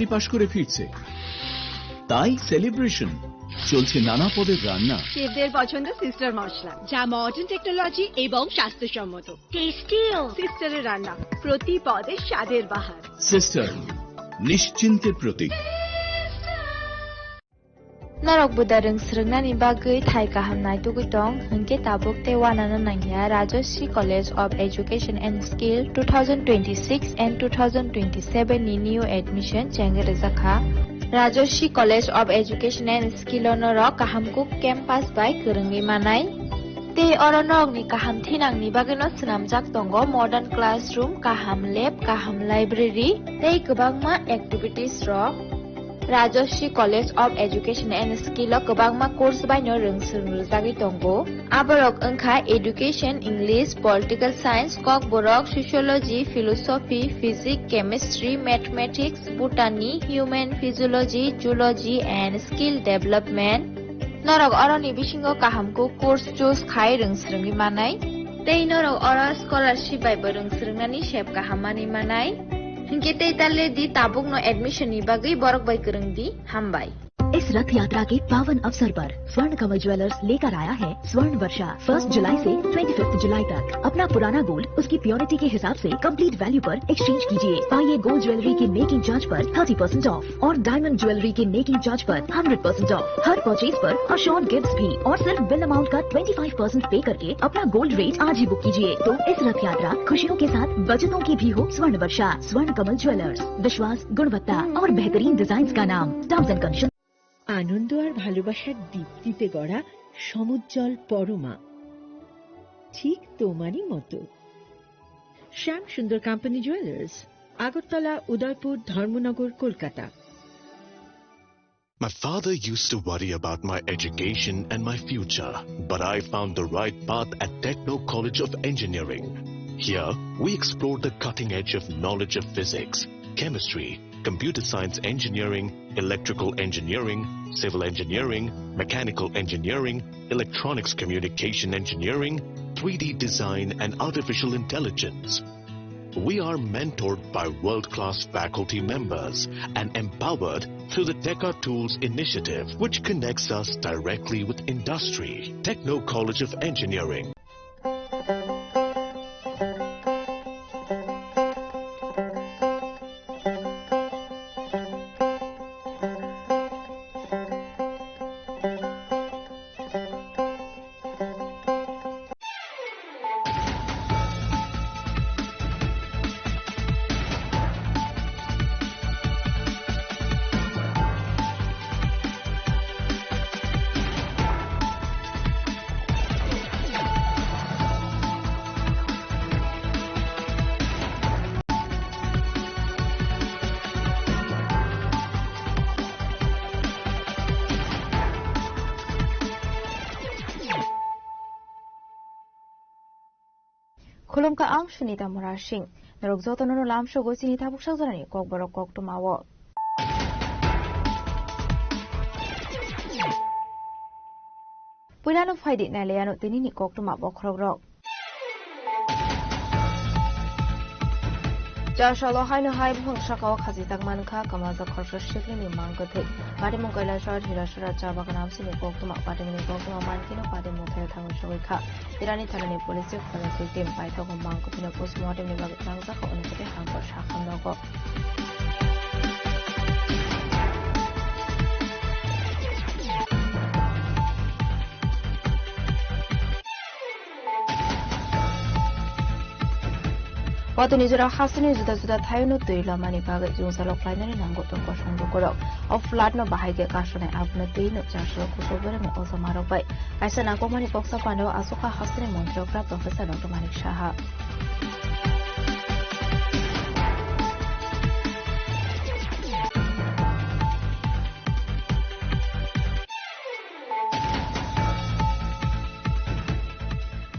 Degree পাশ করে ফিরছে, তাই সেলিব্রেশন চলছে নানা পদের রান্না। শেফদের পছন্দ সিস্টার মশলা, যা মডার্ন টেকনোলজি এবং স্বাস্থ্যসম্মত। টেস্টিও সিস্টারের রান্না, প্রতি পদে স্বাদের বাহার। Sister, নিশ্চিন্তের Pratik. Narok budareng srengna ni bagai thai kahamnai tugitong hingke tabuk te wanana nangya Rajoshi College of Education and Skill 2026 and 2027 ni new admission jangere zakha Rajoshi College of Education and Skill onoro kahamkuk campus by kerenggi manai te oronok ni kaham thinang ni bagino snamjak tongo modern classroom, kaham lab, kaham library tei kwbangma activities ro Rajoshi College of Education and Skill o kwbangma course baino rungsrungjagui tongo. Aborok wngkha Education, English, Political Science, Kok Borok, Sociology, Philosophy, Physics, Chemistry, Mathematics, Botany, Human Physiology, Zoology and Skill Development. Norok oroni bisingo kahamko course choose khai rungsrungni manai. Tei norok oro scholarship bai bo rungsrungnani shep kahamani manai. Hingke tei talle di tabuk no admission ni bagai borok bai kereng di hambai. इस रथ यात्रा के पावन अवसर पर स्वर्ण कमल jewellers लेकर आया है स्वर्ण वर्षा 1 जुलाई से 25 जुलाई तक। अपना पुराना गोल्ड उसकी प्योरिटी के हिसाब से कंप्लीट वैल्यू पर एक्सचेंज कीजिए। पाइए गोल्ड ज्वेलरी के मेकिंग चार्ज पर 30% ऑफ और डायमंड ज्वेलरी के मेकिंग चार्ज पर 100% ऑफ। हर परचेज पर अश्योर्ड गिफ्ट्स भी और सिर्फ बिल अमाउंट का 25% पे करके अपना गोल्ड रेट आज ही बुक कीजिए। तो इस रथ यात्रा खुशियों के साथ बचतों की भी हो। स्वर्ण वर्षा, स्वर्ण कमल ज्वेलर्स, विश्वास, गुणवत्ता और बेहतरीन डिजाइन का नाम। Terms and conditions. আনন্দ আর ভালোবাসার দীপ্তিতে গড়া সমুজ্জ্বল পরমা, ঠিক তোমারই মতো। শ্যাম সুন্দর company jewellers, Agartala, Udaipur, Dharmanagar, Kolkata. My father used to worry about my education and my future, but I found the right path at Techno College of Engineering. Here, we explored the cutting edge of knowledge of physics, chemistry, computer science engineering, electrical engineering, civil engineering, mechanical engineering, electronics communication engineering, 3D design and artificial intelligence. We are mentored by world-class faculty members and empowered through the Teka Tools initiative, which connects us directly with industry. Techno College of Engineering. Khulum ka am Sunita Murashing, Narok Zotono Lam Shogo Sinita Bushazani, Kok Borok Kok to Mawo. Pulano Fidi Naliano Tinini Kok to Mabo Krog. Jashalo Hino High Shaka Kazitak Manka, Kamaza Korsha Shikli Mangote, Padimokola Shard, Hirashara Chabakanam Sini Pokuma, Padimini Pokuma Mankino, Padimotel Tangushawika, Irani Tanani Police for the victim by Toko Manko in a postmortem in Baganga on the Hamper Shakanogo. Wato nijora hasini juda thayno tuila mani baga jungsa loklai nani nangoto kosong dokoro of flat no bahai ge kasone abna tuino chasho kusobere me osamaro pai kaisa nako mani boksa pano asoka hasini montrokra professor Dr. Manik Shaha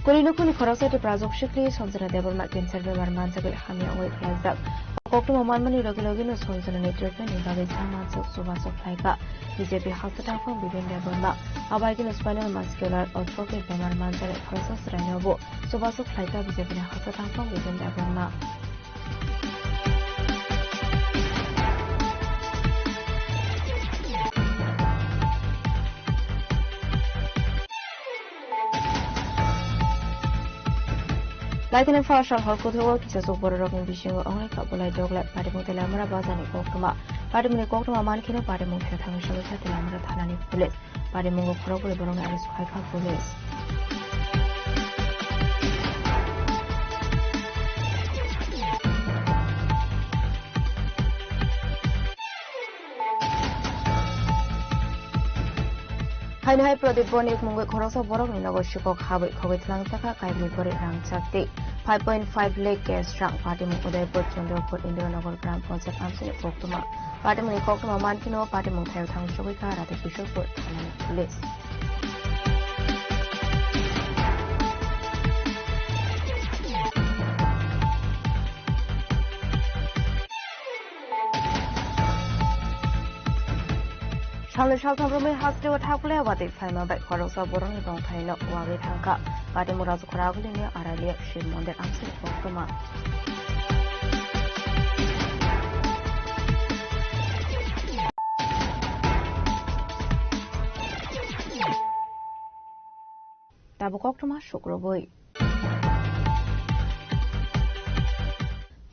Kulinukuni Korosati Prazok Shikli, Sonsana Devil Makin Server Mansagal Hamia with Yazak. Okto Mamani Logilogino Sonsana Treatment in Babi Saman Subas of Laika, BJP Hospital from within the Burma, Abagin Spinal Muscular Atrophy Beman Manzal Process Renovo, Subas of Laika, BJP Hospital from within the Burma. Laitinen Farshal Horkutu Kisas of Border of Vision only couple like dog like Padimu Telamara Bazani Koktuma, Padimu Koktuma Mankino, Padimu Tatanshal Satelamara Tanani Police, Padimu Probably belong at his Kaika Police. Hai Prodip Bonik Mungu Korosa Borok Ninago Shukok Habit Kovit Langtaka Kaibli Borit Rangchakti 5.5 Lake Gas Rank Party Mukuday Put Chundo Put Indonagol Grand Concert Amsini Koktuma Party Muni Koktuma Mankino Party Mutayo Tang Shukika Artificial Put Police. Charlie Shelton from has to attack about the final back for us of Boroni Don Taino, Wari Tanka, Badimuras Koragulia, Aralia, Shimon, the Amsel Koktuma. Tabu Koktuma Shukroboy.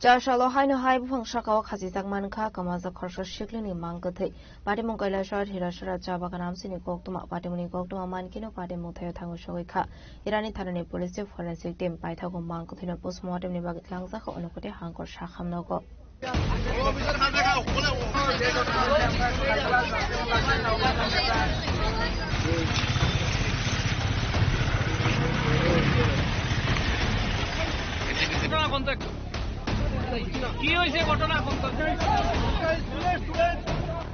Jashalo Haino High Shaka Hazizak Manka, Kamaza Korsha Shiklin in Mangote, Badimunka Short Hirashara Jabakanam Sini Koktuma, Badimuni Koktuma Mankino, Badimutayo Tango Shoika, Irani Tarani Police Forensic Team, Paitago Mankotino Postmortem Nibak Langzaka, Onokote Hankor Shaham Nogo.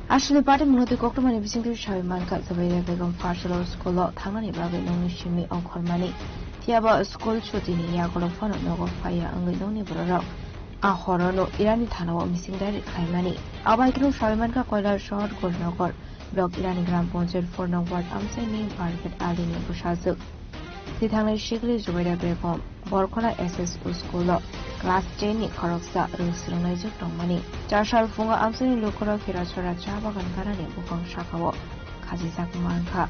Ashley Party Munotu Koktuma Nibising to Shavimanka, the way Begum Partial School, Tangani Babi, no Shimi, Uncle Money. Tiaba school shooting Yakolo Fono, no fire, only no neighbor. A horror no Irani Tano missing direct Kaimani. Abakino Shavimanka Koila short gold no god. Block Irani Grand Concert for no word I'm saying Parket Ali Bushazu. Titangli Shigli Zueda Begum, Borkola SS School. Class Jenny Koroksa, Rusilanajuk Domani. Jashal Funga Amsini Lukura Kirachara Java Gankarani Bukong Shakawo, Kazizak Manka,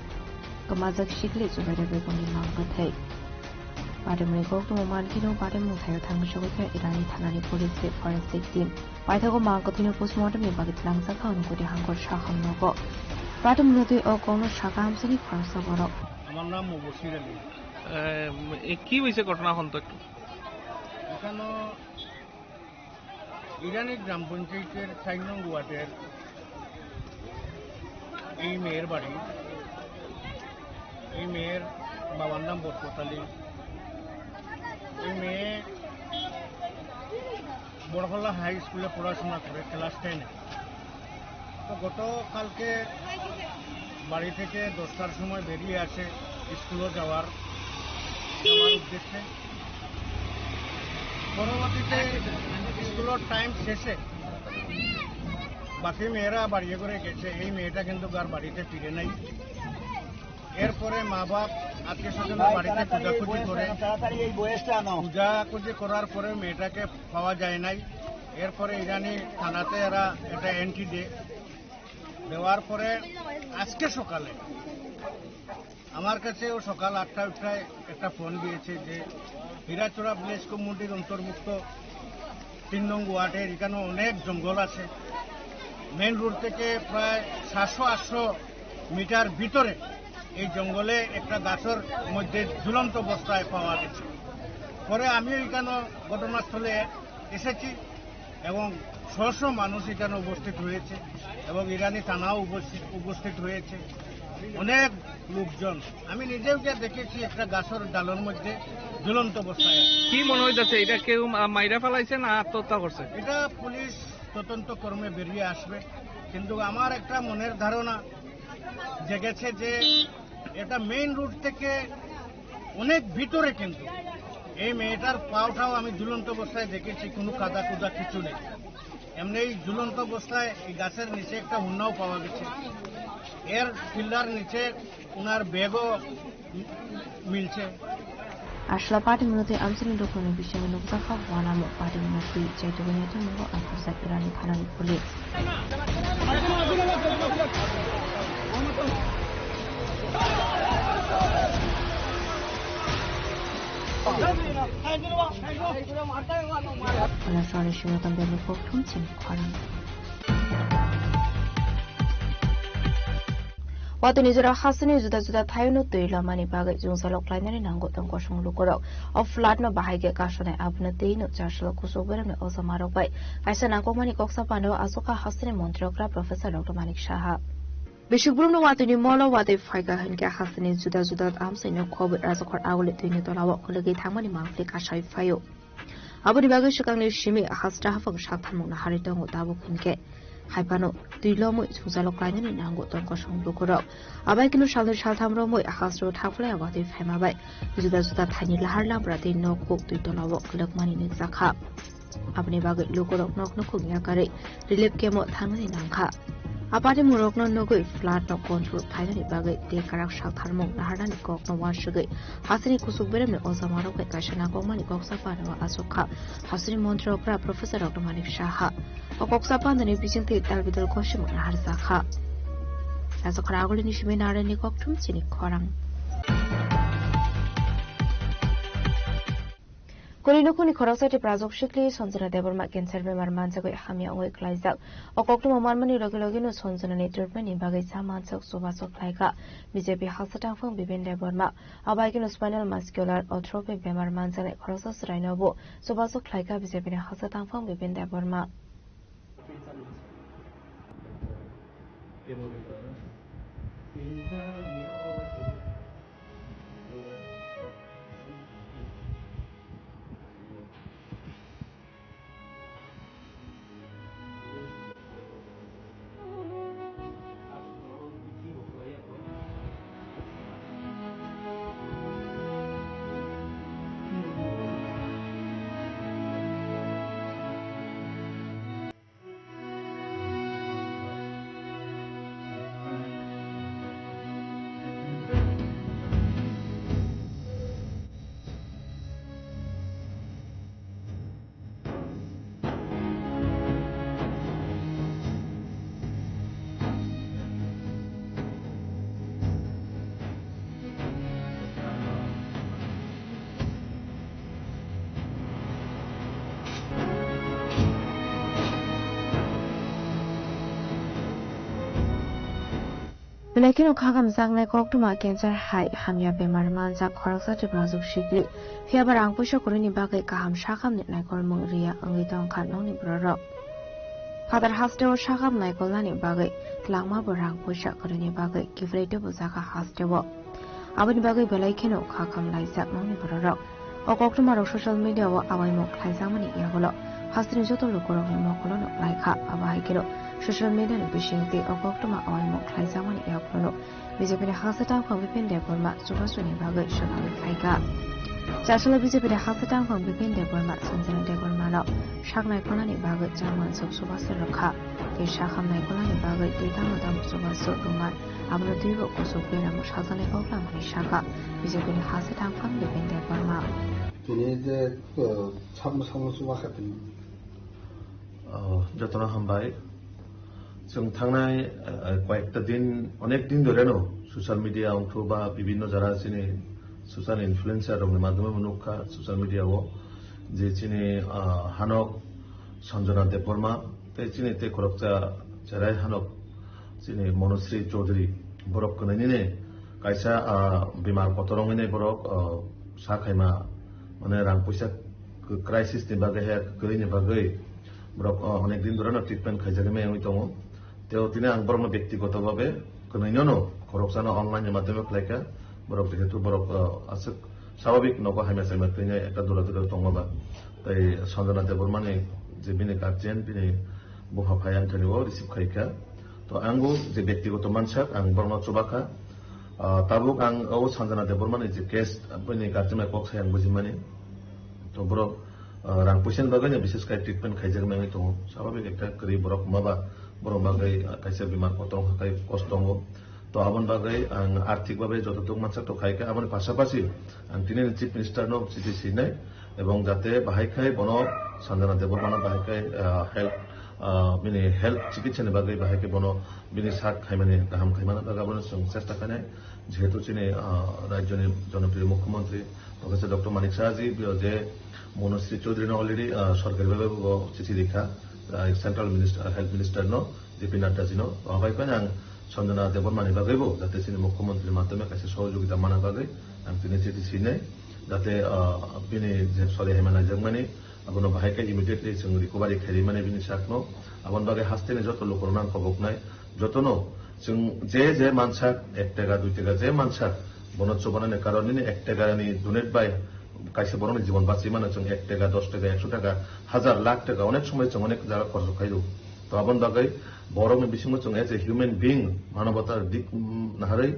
Kamazak Shigli Zueda Begum Mangote. Badamuni Koktuma Mankino, Badamu Tang Shoka, Irani Tanani Police Forensic Team. Paitago Mankotino Postmortem in Bagit Langsaka and Kudi Hankor Shaham Nogo. Badamuti Okono Shaka Amsini Korsaboro. Amana Mobosirali. কি হইছে ঘটনাখন তো এখানে ইরানি গ্রাম পঞ্চায়েতের 4 নং ওয়ার্ডের এই মেয়ের বাড়ি এই মেয়ের বাবার নাম বরকত আলী এই মেয়ে বড়খলা হাই স্কুলে পড়াশোনা করে ক্লাস 10 তো গতকালকে বাড়ি থেকে 10টার সময় বেরিয়ে আসে স্কুলে যাওয়ার উদ্দেশ্যে পরবর্তীতে স্কুলের টাইম শেষে বাকি মেয়েরা বাড়িয়ে করে গেছে এই মেয়েটা কিন্তু আর বাড়িতে ফিরে নাই এরপরে মা বাপ আত্মীয় স্বজনের বাড়িতে খোঁজাখুঁজি করে খোঁজাখুঁজি করার পরে মেয়েটাকে পাওয়া যায় নাই এরপরে ইরানি থানাতে এরা একটা এন্ট্রি দেওয়ার পরে আজকে সকালে আমার কাছেও সকাল 8টায় একটা ফোন দিয়েছে যে হীরাচড়া ভিলেজ কমিউনিটির অন্তর্ভুক্ত 3 নং ওয়ার্ডের এখানে অনেক জঙ্গল আছে মেইন রোড থেকে প্রায় 700-800 মিটার ভিতরে এই জঙ্গলে একটা গাছের মধ্যে ঝুলন্ত অবস্থায় পাওয়া গেছে পরে আমি এখানে ঘটনাস্থলে এসেছি এবং 600 মানুষ এখানে উপস্থিত হয়েছে এবং ইরানি থানাও উপস্থিত হয়েছে অনেক লোকজন আমি নিজেও যা দেখেছি একটা গাছের ডালের মধ্যে ঝুলন্ত অবস্থায় কি মনে হইতাছে এটা কেউ মাইরা ফেলাইছে না আত্মহত্যা করছে এটা পুলিশ তদন্ত কর্মে বেরিয়ে আসবে কিন্তু আমার একটা মনের ধারণা জেগেছে যে এটা মেইন রোড থেকে অনেক ভিতরে কিন্তু এই মেয়েটার পাওটাও আমি ঝুলন্ত অবস্থায় দেখেছি কোনো কাদা কুদা কিছু নেই এমনি ঝুলন্ত অবস্থায় এই গাছের নিচে একটা হুন্নাও পাওয়া গেছে এর পিল্লার নিচে ওনার ব্যাগও মিলছে Ashla Party Minuti Amsini Dokoni Bisham Nukzaka Wanamo Party Minuti Jaytuganyato Mungo Akursak Irani Thanani Police Kala Sani Shimotan Bemi Koktum Chin Kwarang. Watu nizura hasani juda thayunu tuila mani bagai jungsalok lainani nanggo tangko sung lukoro of flat no bahage kasone abna teino charshalo kusubere me osamarok bai kaisa nangko mani koksa pano asoka hasani montrokra Professor Dr. Manik Shaha Bishubrum no watu ni molo watu faiga hanke hasani juda amsaino COVID razokor awle tuini tolawo kolegi thangmani mangfli kashai fayo abuni bagai shukangni shimi hasra hafang shakthang na haritang utabu kunke Haipano, Dilomo, Susalok Line in Ango Tonko Shong Bukuro. Abakino Shalder Shaltamromo, a house road half layer what if Hamabai, Zuda Tiny Laharla, Brati no cook to Tonawo, look money in Zaka. Abni Bagat Lukuro, no cook yakare, relief came out Tangani Nanka. Apati Murok no good, flat no control, tiny bagat, de Karak Shaltarmo, Laharani Kok no one sugar. Hasani Kusubere, Osamaro, Kashanako, Mani Koksapano, Asoka, Hasani Montrokra, Professor Dr. Manik Shaha. Okoksapan dan ibising tit albidal koshim na harsakha. Asa kharagul ni shime nare ni koktum chini khorang. Kolino kuni khorasa te prazok shikli sonjana deborma cancer bemar mansa goi hamia oi klaizak. Okoktum amanmani logi no sonjana ne treatment ni bagai samansak sobasok klaika. BJP hasatang phang bibin deborma abaikino spinal muscular atrophy bemar mansa ne khorasa srainobo sobasok klaika BJP ne hasatang phang bibin deborma. Lakino khagam sang na kok tuma cancer hai hamya bemar mansa khorsa te brazuk shikli phia barang pusha koroni bagai kaham shakam ne nai kor mong ria angi tong khan nong ni braro father hastew shakam nai kol ni bagai tlangma barang pusha koroni bagai kifreite buzaka hastew abani bagai belai kheno khakam lai sak nong ni braro okok tuma ro social media wa awai mo khaisang mani yagolo hasri joto lokoro mo kolono lai kha abai kero social media ni bishingti okokuma awai mo khlaisa mani yaklono BJP ne hasatang phang bipin deborma subasuni bagai shakal khaika chasula BJP ne hasatang phang bipin deborma sanjana deborma no shaknai konani bagai jaman sok subasur rakha ke shakham nai konani bagai data madam subasur ruman abro dibo kusukbera mo shazale okla mani shaka BJP ne hasatang phang bipin deborma 이제 그 사무소가 같은 যতনা হামবাই जों थांनाय কয়েকটা দিন অনেক দিন ধরে no social media অংশ বা বিভিন্ন যারা চিনি সোশ্যাল ইনফ্লুয়েন্সার এর মাধ্যমে মনুকা সোশ্যাল মিডিয়াও যে চিনি হানক সঞ্জনা দেববর্মা তে চিনি তে খরকচা যারাই হানক চিনি মনশ্রী চৌধুরী বরক কনেনিনে কাইসা বিমার কতরঙিনে বরক সাখাইমা মানে রাং পয়সা ক্রাইসিস নি বাগে হে করিনি বাগে বরক অনেক দিন ধরে না ট্রিটমেন্ট খাইজাগে আমি তো তেও তিনি আংবরম ব্যক্তিগতভাবে কোনইনো খরকসানো অনলাইনের মাধ্যমে প্লেকা বরক যেহেতু বরক আছে স্বাভাবিক নগো হাইমা সাইমা তিনি একটা দূরে দঙ্গবা তাই সঞ্জনা দেববর্মানি যে বিনে গার্জিয়ান বিনে বহা ফায়াং খানিও রিসিভ খাইকা তো আঙ্গু যে ব্যক্তিগত মানসাক আং বর্মা চুবাকা তাবুক আং ও সঞ্জনা দেববর্মানি যে কেস বিনে গার্জিয়ান কক সায়াং বুঝিমানি তো বরক রাং পয়সান বাগানে বিশেষ করে ট্রিটমেন্ট খাইজাগ মেঙে তো স্বাভাবিক একটা করি বরক মাবা বরং বাগাই কাইসা বিমার কতং হাকাই কষ্টং তো আবন বাগাই আং আর্থিকভাবে যতটুক মানসা তো খাইকা আবন পাশাপাশি আং তিনি চিফ মিনিস্টার নো সিটিসি নাই এবং যাতে বাহাইখাই বন সঞ্জনা দেববর্মা বাহাইখাই হেল্প बिनि हेल्थ चिकित्सानि बागै बाहायके बनो बिनि साक खायमानि गाहाम खायमाना बागै बनो जों चेष्टा खालामनाय जिहेतु जोंनि राज्यनि जनप्रिय मुख्यमंत्री प्रफेसर डक्टर मानिक साहाजी जे मनश्री चौधरी अलरेडी सरकारी भाবে चिठी लिखा central minister health minister no JP Nadda ji no हवाईको आं सञ्जना देवबर्मानि बागैबो जाते जोंनि मुख्यमंत्री माध्यमे खायसे सहयोगिता माना बागै आं दिनै चिठी सिनाय जाते बिनि जे सरि हेमाना जोंमानि आबनो बाहायके इमिडिएटली जों रिकभारि खारि माने बिनि साकनो आबन बागै हास्तेने जत लोकर नाम खबकनाय जतनो जों जे मानसा 1 टाका 2 टाका जे मानसा बनोत्सव बनाने कारणे 1 टाकानि डोनेट बाय कायसे बरनि जीवन बाँची माने जों 1 टाका 10 टाका 100 टाका हाजार लाख टाका अनेक समय जों अनेक जायगा खर्च खाइदो तो आबन बागै बरनि बिसिङाव जों एज ए ह्युमेन बिइं मानवतार दिक नाहारै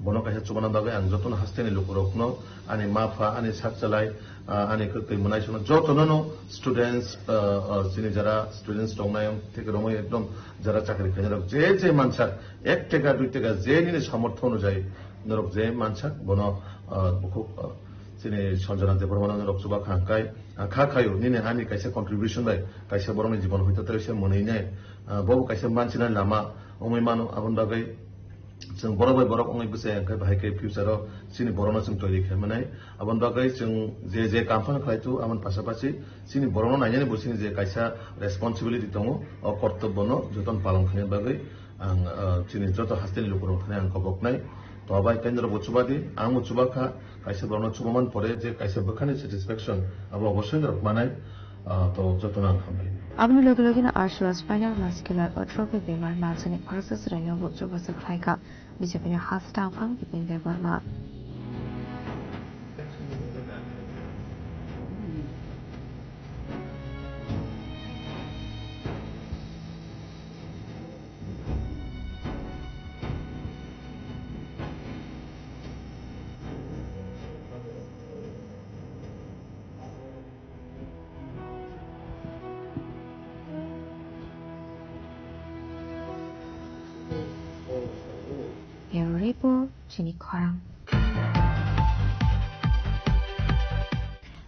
बनो कायसे चुबाना बागै आं जतनो हास्तेने लोकरखनो आनि माफा आनि साकचालाय आनि खै मोनाय सनो जतनो स्टुडेंट्स जिनि जारा स्टुडेंट्स दंनाय থেকে রমে একদম যারা চাকরি খায় যে মানসা 1 টাকা 2 টাকা যে নিনে সামর্থ্য অনুযায়ী নরক যে মানসা বনো খুব যিনি সঞ্জনা দেববর্মা নরক সুবা খাঙ্কাই খাখায়ো নিনে আনি কাইসে কন্ট্রিবিউশন বাই কাইসে বরংনি জীবন হইতো তাইসে মনেইনাय बबो कायसे मानसिना लामा अमै मानो आबन बागै जों बरक बाय बरक अङै बसे अंखाय बाहायके फ्यूचाराव सिनि बरना जों तयारि खालामनाय आबन बागै जों जे कामफान खायतु आबन पासापासि सिनि बरना नायनानै बसिनि जे कायसा रेसपन्सिबिलिटी दङ अ कर्तव्य न जतन पालन खालामनाय बागै आं सिनि जत हास्तेनि लोकरं थानाय आं खबकनाय तो आबाय केन्द्र बचुबादि आं उचुबाखा कायसे बरना चुबमान परे जे कायसे बखानि सेटिसफेक्शन आबो अवश्य रखमानाय तो जतन आं खालामनाय Abang lagi na arsuas spinal muscular atrophy bemar malsani process raya botro basa khlaika bijapini hasta phang bipin debarma Ripo Chini Korang.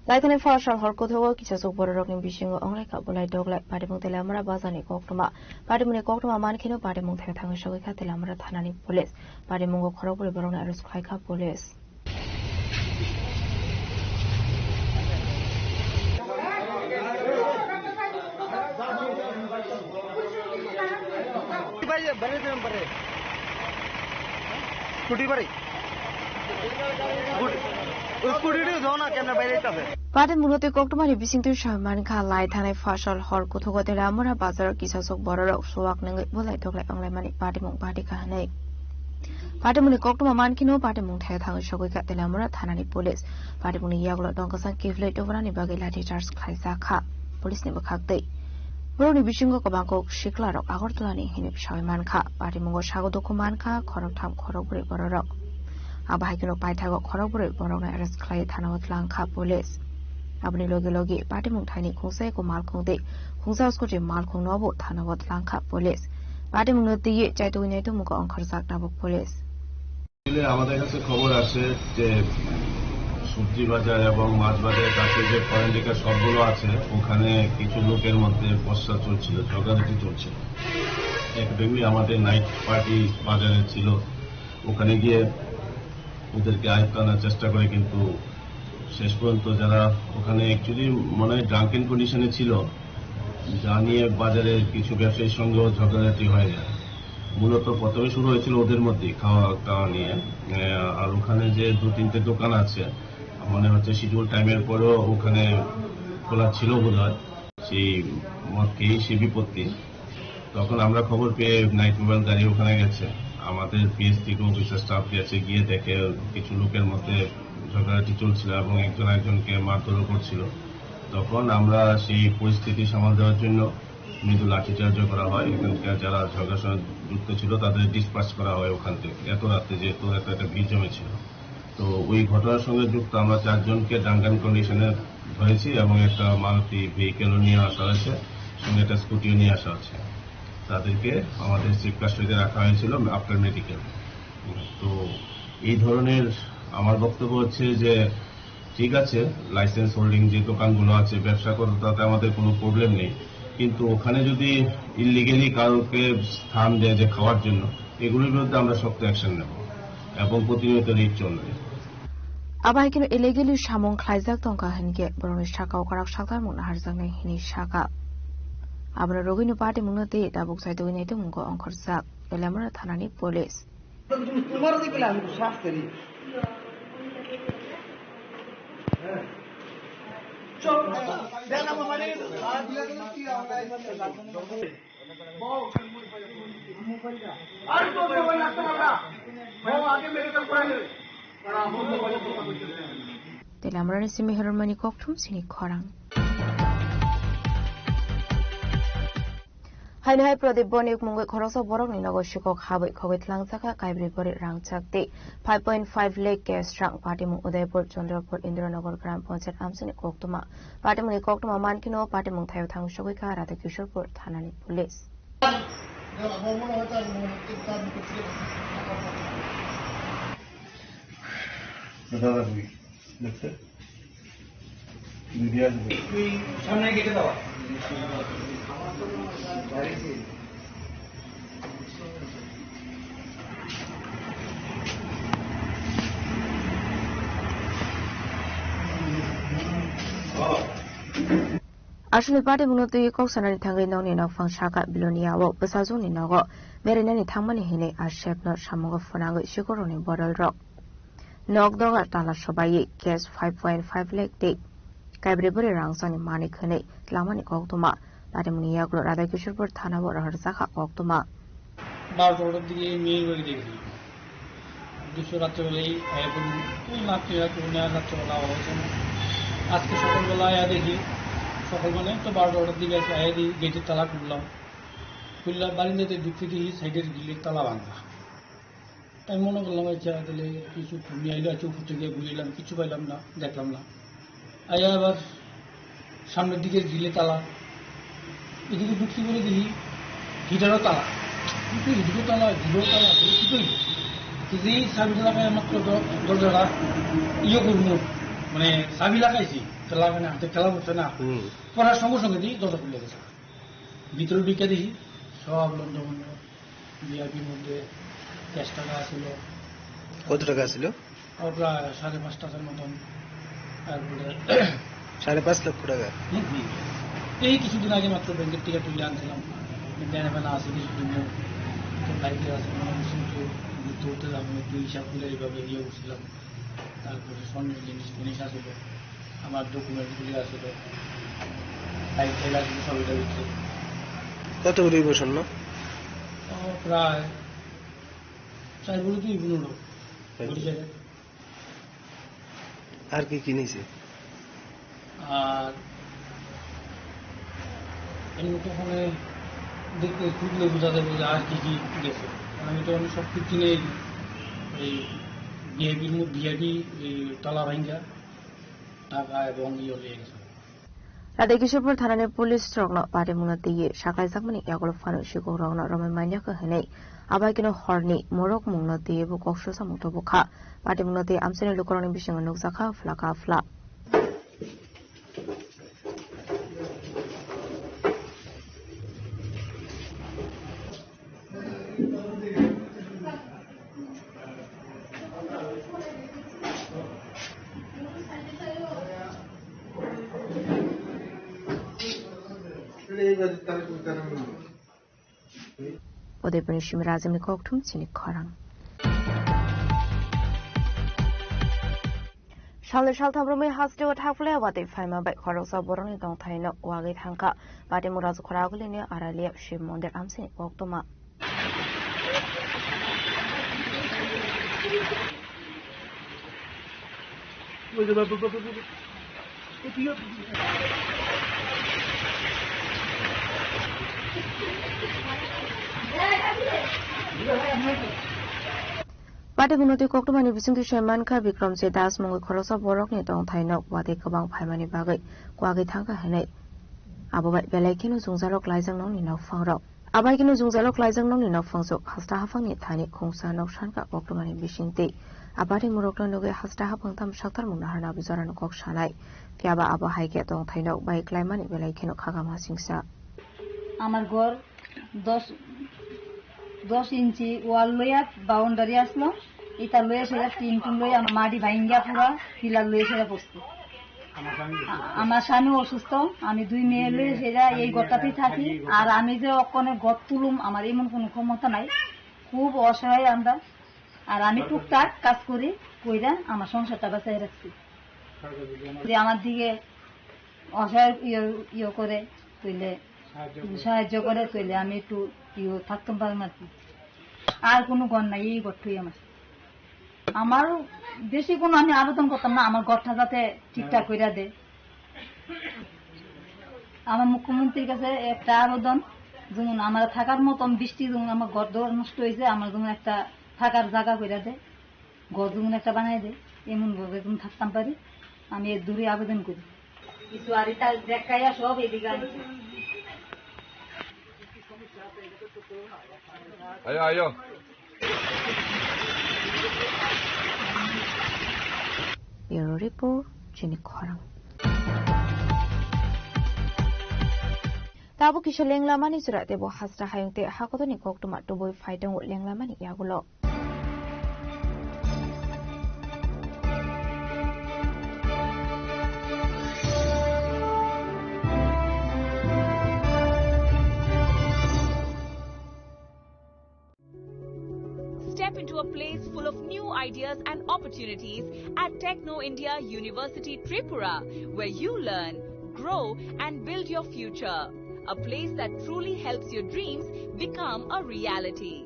Laitane Farshal Horkoto, Kisaso Borok in Bishing on like a bullet dog like Padimon Telamara Bazani Koktuma, Padimon Koktuma Mankino, Padimon Tang Shawika Telamara Tanani Police, Padimongo Korobri Barona Aris Kraika Police. Pada mulote koktuma ni bising tu shaman kha lai thane fashal hor kuthogo te ramara bazar kisasok borok suwak nang bolai tok lai anglai mani pati mong pati ka hanai pati muni koktuma mankino pati mong thai thang shogoi ka telamara thanani police pati muni yaglo dongkasan kifle tobrani bagai lati charge khaisa kha police ni bakhak dei Broni bisingo kabangko shiklarok agortolani hinip shaman kha pati mongo shagodoko man kha khorok tham khorok bure borok Abahikino Paitago corroborate Borona arrest Clay Tanawat Lanka police. Abni Logi, Patimung Tiny Kungseko Malkong de, Kungsasko Malkong Novo, Tanawat Lanka police. Patimung the Jatuine to Muko on Korsak Nabo police. আমাদের কাছে খবর আসে যে সবজি বাজার এবং মাছ বাজারের কাছে যে পয়েন্টিকা সবগুলো আছে ওখানে কিছু লোকের মধ্যে বর্ষা চলছিল ঝগড়াঝাটি চলছিল একদমই আমাদের নাইট পার্টি বাজারে ছিল ওখানে গিয়ে ওদেরকে আয়ত্ত আনার চেষ্টা করে কিন্তু শেষ পর্যন্ত যারা ওখানে অ্যাকচুয়ালি মনে হয় ড্রাঙ্কেন কন্ডিশনে ছিল যা নিয়ে বাজারের কিছু ব্যবসায়ীর সঙ্গেও ঝগড়াঝাটি হয়ে যায় মূলত প্রথমে শুরু হয়েছিল ওদের মধ্যেই খাওয়া দাওয়া নিয়ে আর ওখানে যে 2-3টে দোকান আছে মনে হচ্ছে শিডিউল টাইমের পরেও ওখানে খোলা ছিল বোধহয় সেই মদ খেয়েই সে বিপত্তি তখন আমরা খবর পেয়ে নাইট মোবাইল গাড়ি ওখানে গেছে আমাদের পিএস থেকে অফিসার স্টাফ গেছে গিয়ে দেখে কিছু লোকের মধ্যে ঝগড়াঝাটি চলছিল এবং একজন একজনকে মারধরও করছিল তখন আমরা সেই পরিস্থিতি সামাল দেওয়ার জন্য মৃদু লাঠিচার্জ করা হয় এখানকার যারা ঝগড়ার সঙ্গে যুক্ত ছিল তাদের ডিসপার্স করা হয় ওখান থেকে এত রাতে যেহেতু একটা ভিড় জমেছিল তো ওই ঘটনার সঙ্গে যুক্ত আমরা 4 জনকে ড্রাঙ্কেন কন্ডিশনে ধরেছি এবং একটা মারুতি ভেহিকেলও নিয়ে আসা হয়েছে সঙ্গে একটা স্কুটিও নিয়ে আসা হচ্ছে তাদেরকে আমাদের সেফ কাস্টডিতে রাখা হয়েছিল আফটার মেডিকেল তো এই ধরনের আমার বক্তব্য হচ্ছে যে ঠিক আছে লাইসেন্স হোল্ডিং যে দোকানগুলো আছে ব্যবসা করতে তাতে আমাদের কোনো প্রবলেম নেই কিন্তু ওখানে যদি ইলিগেলি কাউকে স্থান দেয় যে খাওয়ার জন্য, এগুলোর বিরুদ্ধে আমরা শক্ত অ্যাকশন নেব এবং প্রতিনিয়ত রিট চলবে। আবাই কিন্তু ইলিগেলি সামং খাইজাক দংকা হিনকে বরনি শাখাও কারাক শাখার মুন হারজাংনাই হিনি শাখা আবার রোগিনো পার্টি মুনতে দাবুক সাইদ উইনাইতে মুঙ্গ অংখরজাক এলামরা থানানি police Telamrani simi hermani koktum sini khorang. Hai nai pradip bonik mungwe khoroksa borok ni nago shikok habai khogit langchaka kaibri bori rangchakte 5.5 lakh cash rang party mung Udaipur Chandrapur Indranagar Gram Panchayat amsini koktuma party mung koktuma mankino party mung thayo thang shogika Radha Kishorpur thanani police. Asli party munotu yikok sanani thangai nong ni nok phang shaka bilonia wo pasazu ni nogo merenani thangmani hine ashep no samogo phonang shikoro ni bodal rock nok doga tala sobai cash 5.5 lakh te kaibri bori rangsani mani khane lamani koktuma party munia gro Radha Kishorpur thana bo rahar koktuma বার দৌড়ের দিকে মেয়ের বাড়ি দেখি দুশো রাত্রেবেলায় এখন ওই রাত্রেবেলা হয়েছে না আজকে সকালবেলা আয়া দেখি সকাল মানে তো 12টার দিকে আয়া দিই গেটের তালা খুললাম বারিন্দাতে ঢুকতে দেখি সাইডের গিলের তালা ভাঙা তাই মনে করলাম আচ্ছা তাহলে কিছু ঘুমিয়ে আইলো আছে উপর থেকে ঘুরিলাম কিছু পাইলাম না দেখলাম না আয়া আবার সামনের দিকের গিলে তালা এদিকে ঢুকতে বলে দেখি হিটারও তালা হিটারও তালা কি করি যেই চাবি লাগাই মাত্র দরজাটা ইয়ে করবো মানে চাবি লাগাইছি লাগানো হাতে খেলা করছে না পড়ার সঙ্গে সঙ্গে দিই দরজা খুলে গেছে ভিতরে ঢুকে দেখি সব লন্ডন ভিআইপির মধ্যে ক্যাশ টাকা ছিল। কত টাকা ছিল? প্রায় 5.5 টাকার মতন। তারপরে 5.5 লক্ষ টাকা। এই কিছুদিন আগে মাত্র ব্যাংকের টিকা তুলে আনছিলাম ব্যাংকে আছে কিছুদিন বাড়িতে আছে ঘুরতে ঘুরতে যাবো একটু হিসাব করে এইভাবে ইয়ে করছিলাম। তারপরে স্বর্ণের জিনিস আসলো আমার ডকুমেন্টগুলি আসলো বাইক ঠেলা আসলো সব এটা হচ্ছে। কত করে স্বর্ণ? প্রায় 4 ভরি 2.15। আর কি কিনেছে? আর এমনি তো ওখানে দেখতে খুঁজলে বোঝা যাবে যে আর কি কি গেছে। আমি তো আমি সব কিছু কিনে এই ভিআইপি তলা ভাঙ্গা টাকা এবং ইয়ে লিয়ে গেছে। Radha Kishorpur thanani police rokno party munati ye shakai sakmani yagol fanu shiko rokno romai manya ka hene abai kino horni morok munati bu koksho samuto bukha party munati amsene lukoroni bishinga nukzakha flaka fla Udaipur Shimirazim ni koktum sini khorang. Shal thabrumai hasde thakfle wate faima bai khoroksa boroni dong thaino wagi thangka bati muraz khoraguli ni aralia shiv mondir amsini koktuma. Party Munoti Koktumani Bisungi Shamanka Bikram Das Mungu Korosa Borok ni dong thainok wate kabang phaimani bagai kwagi thangka hene ababai belakinu zungzalok laijang nong ni nok phangrok abai kinu zungzalok laijang nong ni nok phangsok hasta hafang ni thani khongsa nok shanka Koktumani Bisingti abari murokla noge hasta hafang tam shaktar mungna harna bizaran kok shanai pyaba aba haike dong thainok bai klaimani belakinu khagama singsa আমার ঘর 10 ইঞ্চি ওয়াল লইয়া boundary আসলো এটা লইয়া সেটা tin লইয়া মাটি ভাঙ্গা পুরা পিলার লইয়া সেটা পড়ছে আমার স্বামী অসুস্থ আমি 2 মেয়ে লইয়া সেটা এই ঘরটাতেই থাকি আর আমি যে অকনে ঘর তুলুম আমার এমন কোনো ক্ষমতা নাই খুব অসহায় আমরা আর আমি টুকটাক কাজ করি কইরা আমার সংসারটা বাঁচাই রাখছি যে আমার দিকে অসহায় ইয়ে করে তুইলে সাহায্য করে তুইলে আমি একটু থাকতাম পারলাম আর কি আর কোনো ঘর নাই এই ঘরটাই আমার বেশি কোনো আমি আবেদন করতাম না আমার ঘরটা যাতে ঠিকঠাক করে দে আমার মুখ্যমন্ত্রীর কাছে একটা আবেদন যেমন আমার থাকার মতন বৃষ্টি যেমন আমার ঘর দর নষ্ট হয়েছে আমার যেমন একটা থাকার জায়গা করে দে ঘর যেমন একটা বানাই দে এমন ভাবে যেমন থাকতাম পারি আমি এর দূরে আবেদন করি কিছু আর এটা দেখাইয়া সব এদিকে আনছে ayo Bureau Report Chini Khorang Tabu kisha lenglamani surate bo hasra hayungte hakotoni koktuma to boy fighting with lenglamani yagulo Step into a place full of new ideas and opportunities at Techno India University Tripura, where you learn, grow and build your future. A place that truly helps your dreams become a reality.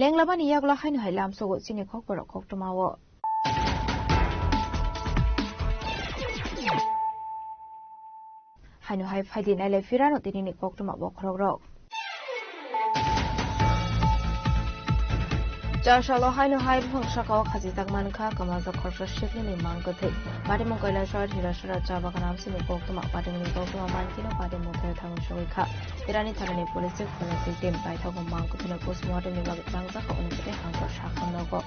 Lenglamani yagla hainu hailam so chini khok borok khok tumawo hainu hai phaidi nai le firano tinini khok tuma bo khorok rok Jashalo hainu hai bhongsa ko khaji takman kha kamaza khorsa shikni ni mang ko thei bari mo kaila shar hira shara chaba kanam sini khok tuma bari ni khok tuma man kino bari mo thai thang shoi kha irani tharani police forensic team bai thok mang ko thina postmortem ni bag bangza ko unite hang ko shakhan no ko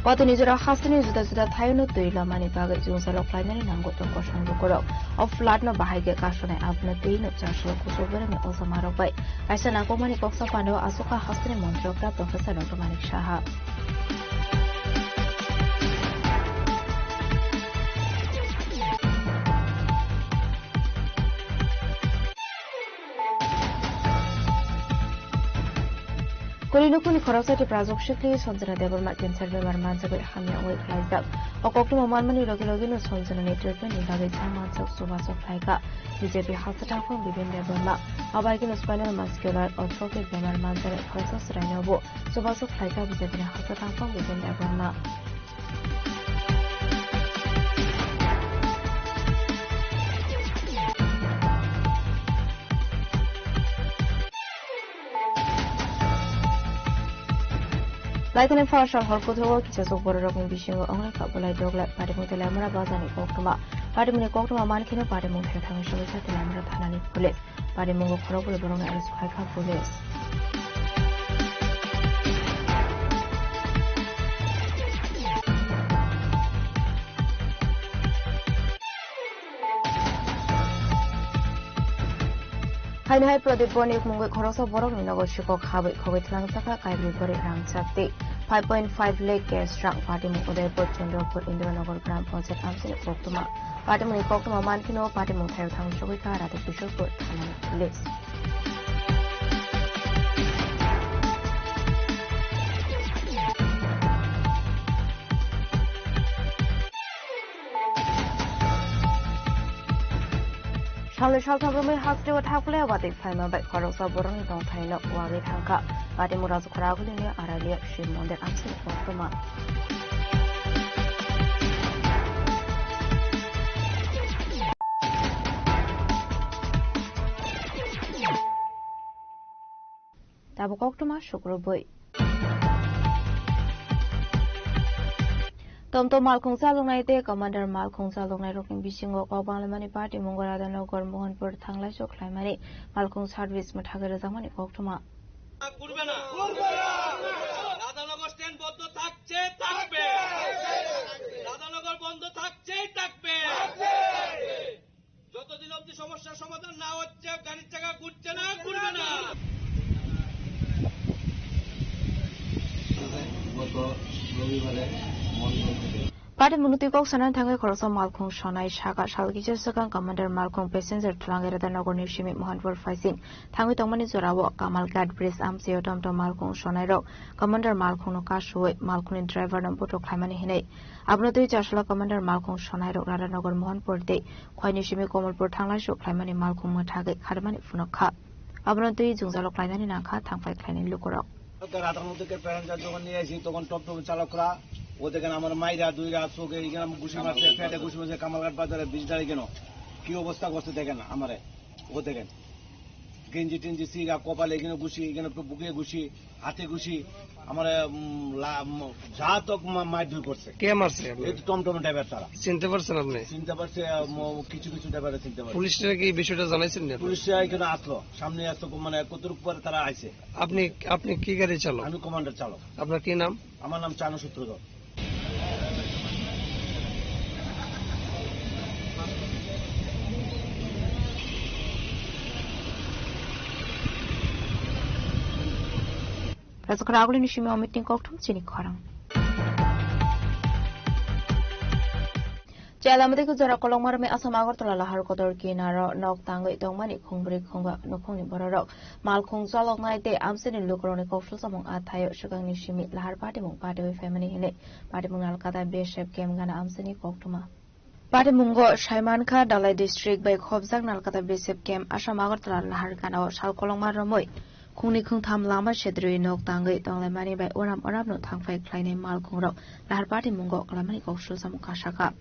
Wato nijora hasini juda thayno toila mani bagai jungsalok plainani nanggo tongko sangro korok of flat no bahage kasone apna teino chasho kusobere me osamarok bai kaisa nakomani koksa pando asuka hasini montrokra professor Dr. Manik Shaha Kulinukuni korosati prazok shikli sonjana debar matin serve marman sabai hamya oi khlaijak okoktu mamanmani logilogino sonjana ni treatment ni bagai chamanchok subasok khlaika BJP hasata khon bibin debarma abaigino spinal muscular atrophy bemar manjare khosas rainobo subasok khlaika BJP hasata khon bibin debarma Laitane farshal horkotho kichasok bororokni bishingo onglai khabolai doglai parimute lamra bazani koktuma parimune koktuma mankino parimung thang shobe chate lamra thanani police parimungo khorobole boronga aris khaikha police Hainai Pradip Bonik Mungu Khorosa Borok Ninago Shiko Khabai Khogit Langsaka Kaibri Bori Rangchakti 5.5 lakh cash rank party mu Udaipur Chandrapur Indranagar Gram Project Amsin Koktuma Party mu Koktuma Mankino Party mu Thayo Thang Shogika Rata Kishorpur Thanan Police Shal Thabrumi has to attack about the final by Korosa Boroni Don Taino Wari Tanka, Party Muraz Karagulia Aralia Shimon the Amsin Koktuma. Tabukoktuma Shukruboy. Tomto Malkong Salongai te Commander Malkong Salongai Roking Bishingo Parliament Party Mongorada Nogor Mohanpur Thangla Shokhlaimani Malkong Service Mathagar Zamani Koktuma Radhanagar stand বন্ধ থাকছে থাকবে রাধানগর বন্ধ থাকছে থাকবে যতদিন অবধি সমস্যার সমাধান না হচ্ছে গাড়ির চাকা ঘুরছে না ঘুরবে না গত রবিবারে Party Munutikok Sanan Tangai Korosa Malkong Shonai Shaka Shalgija Sakan Commander Malkong Passenger Tlangera the Nogor Nishimi Mohanpur Faising Tangi Tomani Zorawo Kamal Gad Bris Amsio Tom to Malkong Shonai Ro Commander Malkong no Kashui Malkong driver Namputo Klamani Hine Abnoti Jashla Commander Malkong Shonai Ro Rada Nogor Mohanpur Day Kwai Nishimi Komolpur Tangla Shok Klamani Malkong Matage Kadamani Funoka Abnoti Zungzalo Klainani Naka Tangfai Klaini Lukoro রাতানুতিকে প্যারেন্টার যখন নিয়ে আসি তখন টপটপ চালকরা ও দেখেন আমার মাইরা দুইরা চোখে এখানে ঘুষি মারছে পেটে ঘুষি মারছে কামালঘাট বাজারে 20 দাঁড়িয়ে কেন কি অবস্থা করছে দেখেন আমারে ও দেখেন গেঞ্জি টেঞ্জি সিগা কপালে এখানে ঘুষি এখানে বুকে ঘুষি হাতে ঘুষি আমার যা তক মারধর করছে কে মারছে এই তো টমটম ড্রাইভার তারা চিনতে পারছেন আপনি চিনতে পারছে কিছু কিছু ড্রাইভারে চিনতে পারছে পুলিশরা কি বিষয়টা জানাইছেন না পুলিশরা এখানে আসলো সামনে আসতো মানে কতটুক পরে তারা আইছে আপনি কি গাড়ি চালক আমি কমান্ডার চালক আপনার কি নাম আমার নাম চানু সূত্রধর Razakaragu Nishimi Omitting Koktum Chini Korang. Jalamati Kuzara Kolomar me Asamagar Lahar Kotor Kinaro, Nok Tango, Dongmani, Kungri Kunga, Nokuni Borok, Malkung Zolok Night Day, Amsin in Lukronic officials among Atayo, Shugang Nishimi, Lahar Patimung, Party with Family Hine, Patimung Alcata Bishop, Gamgana Amsini Koktuma. Patimungo, Shaimanka, Dalai District by Kobzak Nalkata Bishop Game, Ashamagar Lahar Kana, Shal Kolomar Ramoy. Kungni Kung Tam Lama Shedri Nok Tangai Donglemani by Oram no Tangfai Kleine Malkung Rock, Lahar Patimungo, Lamani Koshul Samukashaka.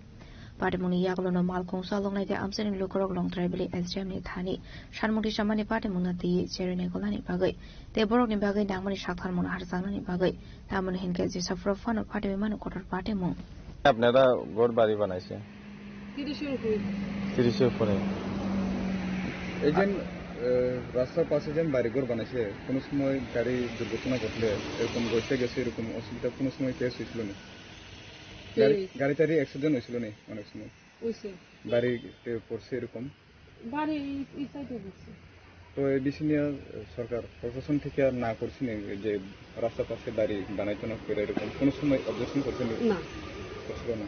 Patimuni Yaglono Malkung Salong like Amsen in Lukorok Long Tribally as Germany Tani, Shanmuti Shamani Patimuna the Jerry Golani Bagay. They borrowed in Bagay Damani Shakharmon Harzanani Bagay, Damon Hinkes is a for fun of Patiman quarter Patimun. আপনারা goat বাড়ি বানাইছে 30 উপরে এই যে রাস্তার পাশে যে বাড়িঘর বানাইছে কোন সময় গাড়ি দুর্ঘটনা ঘটলে এরকম ঘটে গেছে এরকম অসুবিধা কোন সময় কেস হয়েছিল না গাড়ি টাড়ি অ্যাক্সিডেন্ট হয়েছিল না অনেক সময় বাড়ি পড়ছে এরকম বাড়ি এই সাইডে পড়ছে তো এই বিষয় নিয়ে সরকার প্রশাসন থেকে আর না করছে না যে রাস্তার পাশে বাড়ি বানাইতে না করে এরকম কোন সময় অবজেকশন করছে না করছিল না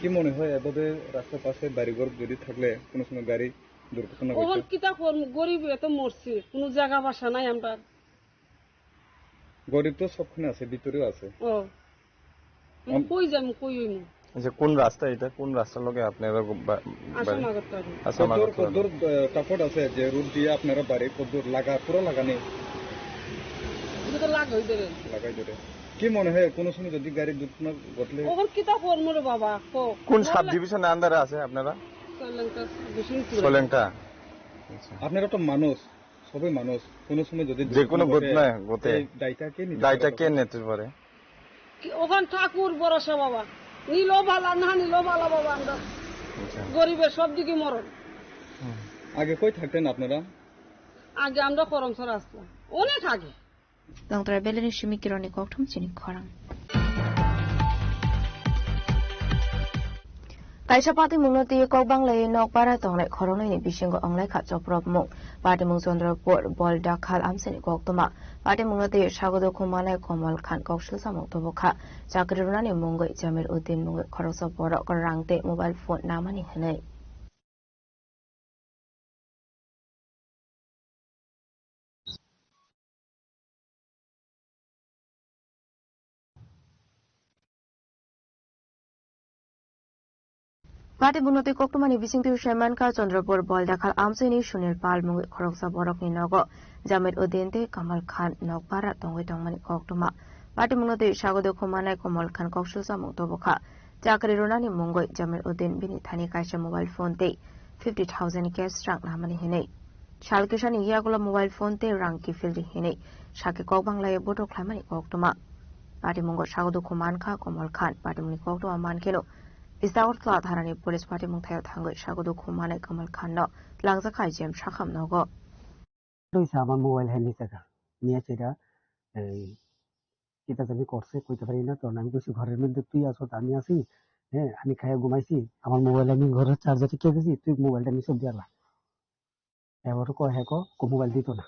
কি মনে হয় এভাবে রাস্তার পাশে বাড়িঘর যদি থাকলে কোন সময় গাড়ি দুর্ঘটনা ঘটে ওখান কিতা গরিব এত মরছে কোন জায়গা বাসা নাই আমরা গরিব তো সবখানে আছে ভিতরেও আছে ও কই যাম কই হইমু আচ্ছা কোন রাস্তা এটা কোন রাস্তার লগে আপনারা আসামাগত কদর টাপট আছে যে রুট দিয়ে আপনারা বাড়ি কদর লাগা পুরো লাগানি এটা লাগাই দেবে কি মনে হয় কোন সময় যদি গাড়ি দুর্ঘটনা ঘটলে ওখান কিতা করমু রে বাবা কোন সাব ডিভিশনের আন্ডারে আছে আপনারা সোলেঙ্কা আপনারা তো মানুষ সবাই মানুষ কোন সময় যদি যে কোনো ঘটনা ঘটে দায়টা কে নিতে পারে ওখান ঠাকুর ভরসা বাবা নিলো ভালা না নিলো ভালা বাবা আমরা গরিবের সব দিকে মরণ আগে কই থাকতেন আপনারা আগে আমরা করমসর আসলাম অনেক আগে Dr. Beleni Shimikironi Koktum Chini Korang. Kaisa party mungnati kok banglai nok para tonglai khorong ni bisingo onglai kha choprop mung party mung Chandrapur bol dakhal amseni kok toma party mungnati sagodo khumane Komal Khan kok sulsa mung tobokha chakri runani mungoi Jamil Uddin mungoi khorosa boro korangte mobile phone namani hanai Party bunoti koktumani bisingti Sherman Ka Chandrapur bol dakhal amseni Sunil Pal mungoi khoroksa borokni nogo Jamil Uddin te Kamal Khan nokpara tongoi tongmani koktuma Party bunoti sagodo khumane Komal Khan koksulsa mung tobokha chakri runani mungoi Jamil Uddin bini thani kaisa mobile phone te 50,000 cash rang namani hinai Shalkishani yagula mobile phone te rang ki fildi hinai shake kok banglai boto khlaimani koktuma Party mungo sagodo khuman kha Komal Khan party muni koktuma mankeno Istagortla Tharani Police Party Mungthayo Thangai Sagodo Khumane Kamal Khan no Langzakhai Jem Shakham Nogo Doi sama mobile hand nisaka niya cheda kita jani korse koite pari na to আমি কইছি ঘরের মধ্যে তুই আসো আমি আছি হ্যাঁ আমি খাইয়া ঘুমাইছি আমার মোবাইল আমি ঘরের চার্জার টিকে গেছি তুই মোবাইলটা নিয়ে সব দিয়ালা এবার কো হ্যাঁ কো মোবাইল দিত না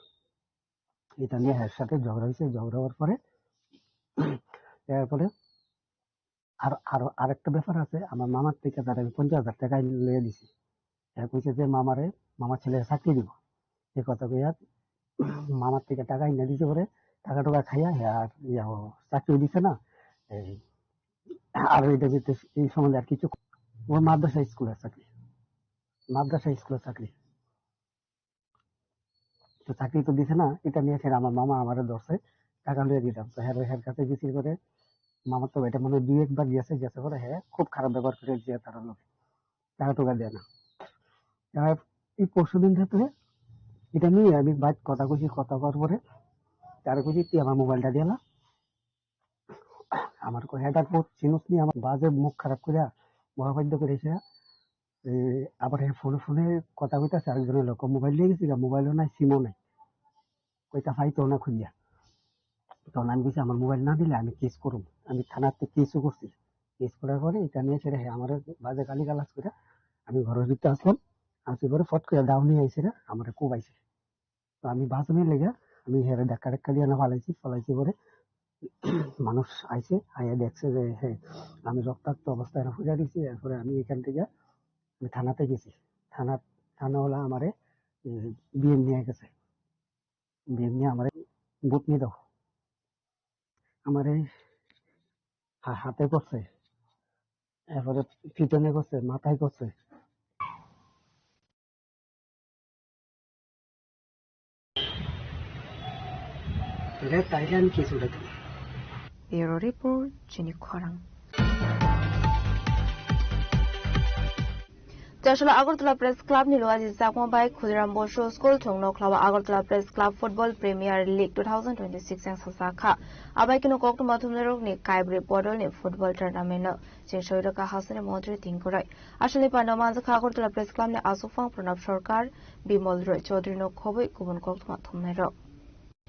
এটা নিয়ে এর সাথে ঝগড়া হইছে ঝগড়া হওয়ার পরে এরপরে আর আরেকটা ব্যাপার আছে আমার মামার থেকে তার আমি 50,000 টাকা লয়ে দিছি কইছে যে মামার ছেলে চাকরি দিব এই কথা কইয়া মামার থেকে টাকা এনে দিছে পরে টাকা টাকা খাইয়া আর চাকরি দিছে না আর এটা যেতে এই সম্বন্ধে আর কিছু ওর মাদ্রাসা স্কুলের চাকরি তো চাকরি তো দিছে না এটা নিয়ে ফের আমার মামা আমারে ধরছে টাকা লয়ে দিতাম তো হ্যাঁ কাছে গেছি করে মামা তো এটা মানে 2 একবার গেছে পরে হ্যাঁ খুব খারাপ ব্যবহার করে দিয়ে তার লোক টাকা টাকা দেয় না এই পরশুদিন থেকে এটা নিয়ে আমি বাইক কথা কওয়ার পরে তার কইছি তুই আমার মোবাইলটা দিয়ে না আমার হেডার বহুত চিনুস নি আমার বাজে মুখ খারাপ করে মহাবাদ্য করেছে আবার ফোনে কথা কইতাছে আরেকজনের লোক মোবাইল নিয়ে গেছি মোবাইলও নাই সিমও নাই কইতা ফাইতো না খুঁজিয়া তখন আমি কইছি আমার মোবাইল না দিলে আমি কেস করব আমি থানাতে কেসও করছি কেস করার পরে এটা নিয়ে ছেড়ে আমার বাজে গালি গালাজ করে আমি ঘরের ভিতরে আসলাম আসি পরে ফট করে ডাউনি আইছে রে আমার কোবাইছে তো আমি বাঁচানোর লেগে আমি হেরে ধাক্কা দিয়ে না ফলাইছি পরে মানুষ আইছে আইয়া দেখছে যে হ্যাঁ আমি রক্তাক্ত অবস্থায় ফুজা দিছি এরপরে আমি এখান থেকে থানাতে গেছি থানাওয়ালা আমারে বিএম নিয়ে গেছে বিএম নিয়ে আমারে বুট নিয়ে দাও আমারে হাতে করছে এরপরে পিছনে করছে মাথায় করছে Bureau Report Jenny Khorang Joshua Agartala Press Club ni loaji zakma bai Khudiram Bosho School thongno khlawa Agartala Press Club Football Premier League 2026 ang sasakha abai kino kokto mathumnerok ni Kaibre Podol ni football tournament no jingsoira ka hasane montri tingkorai asale panama zakha Agartala Press Club ni asufang Pranab Sarkar Bimol Roy Chaudhary no khoboi kubun kokto mathumnerok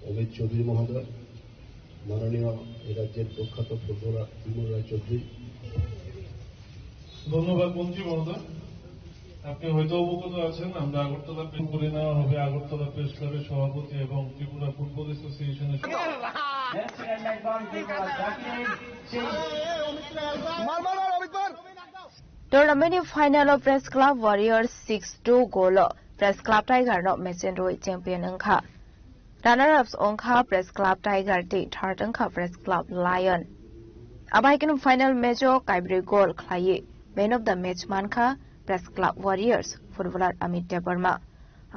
Amit Chowdhury মহোদয় মাননীয় রাজ্যের প্রখ্যাত footballer Bimal রায় চৌধুরী ধন্যবাদ মন্ত্রী মহোদয় আপনি হয়তো অবগত আছেন আমরা আগরতলা করে নেওয়া হবে আগরতলা প্রেস ক্লাবের সভাপতি এবং ত্রিপুরা ফুটবল অ্যাসোসিয়েশনের Tournament final of Press Club Warriors 6-2 goal Press Club Tiger no Messenroy champion angkha Runner-ups Ongkha Press Club Tiger T third Ongkha Press Club Lion Abai kinu final match o Kaibre goal khlai man of the match mankha Press Club Warriors footballer Amit Debarma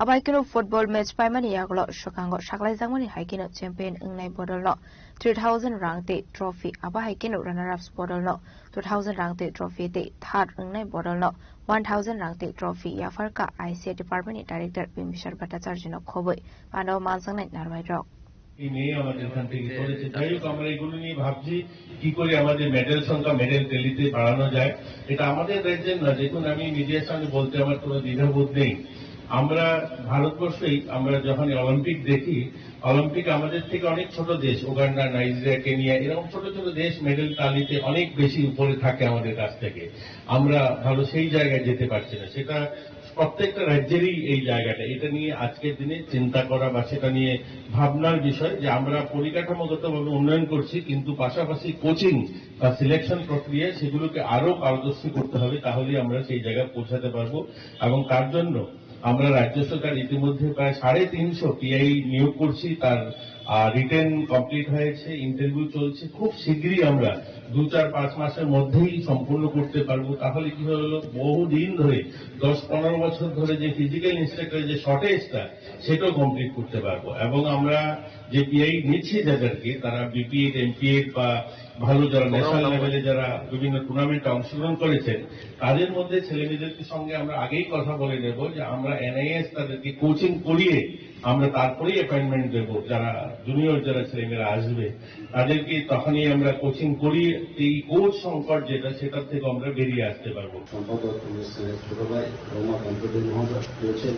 Abai kinu football match paimani yaglo shokango shaklai jangmani haikino champion ungnai bodol no 3000 rang te trophy abai kinu runner-ups bodol no 2000 rang te trophy te third ungnai bodol no 1000 rang te trophy yafarka ICA department director Bimishar Bhattacharya no khoboi pano mansangnai narmai rok এই নিয়ে আমাদের এখান থেকে করেছে যাই হোক আমরা এগুলো নিয়ে ভাবছি কি করে আমাদের মেডেল সংখ্যা মেডেল টেলিতে বাড়ানো যায় এটা আমাদের রাজ্যের না দেখুন আমি মিডিয়ার সামনে বলতে আমার কোনো দ্বিধাবোধ নেই আমরা ভারতবর্ষেই আমরা যখন অলিম্পিক দেখি, অলিম্পিক আমাদের থেকে অনেক ছোট দেশ, উগান্ডা, নাইজেরিয়া, কেনিয়া, এরকম ছোট ছোট দেশ মেডেল তালিতে অনেক বেশি উপরে থাকে আমাদের কাছ থেকে। আমরা ভালো সেই জায়গায় যেতে পারছি না। সেটা প্রত্যেকটা রাজ্যেরই এই জায়গাটা, এটা নিয়ে আজকের দিনে চিন্তা করা বা সেটা নিয়ে ভাবনার বিষয় যে আমরা পরিকাঠামোগতভাবে উন্নয়ন করছি, কিন্তু পাশাপাশি কোচিং বা সিলেকশন প্রক্রিয়া সেগুলোকে আরো পারদর্শী করতে হবে, তাহলেই আমরা সেই জায়গায় পৌঁছাতে পারবো। এবং তার জন্য আমরা রাজ্য সরকার ইতিমধ্যে প্রায় 350 পিআই নিয়োগ করছি, তার রিটেন কমপ্লিট হয়েছে, ইন্টারভিউ চলছে। খুব শীঘ্রই আমরা 2-4-5 মাসের মধ্যেই সম্পূর্ণ করতে পারবো। তাহলে কি হলো, বহুদিন ধরে 10-15 বছর ধরে যে ফিজিক্যাল ইনস্ট্রাক্টর যে শর্টেজটা, সেটাও কমপ্লিট করতে পারবো। এবং আমরা যে পিআই নিচ্ছি যাদেরকে, তারা বিপিএড, এমপিএড বা ভালো যারা ন্যাশনাল লেভেলে যারা বিভিন্ন টুর্নামেন্টে অংশগ্রহণ করেছেন, তাদের মধ্যে ছেলেমেয়েদের সঙ্গে আমরা আগেই কথা বলে নেব যে আমরা এনআইএস তাদেরকে কোচিং করিয়ে আমরা তারপরেই অ্যাপয়েন্টমেন্ট দেবো। যারা জুনিয়র যারা ছেলেমেয়েরা আসবে তাদেরকে তখনই আমরা কোচিং করিয়ে এই কোচ সংকট যেটা, সেটার থেকে আমরা বেরিয়ে আসতে পারবো। সম্পাদক ছোট ভাই রোমা কম্পিউটার মহোদয় রয়েছেন,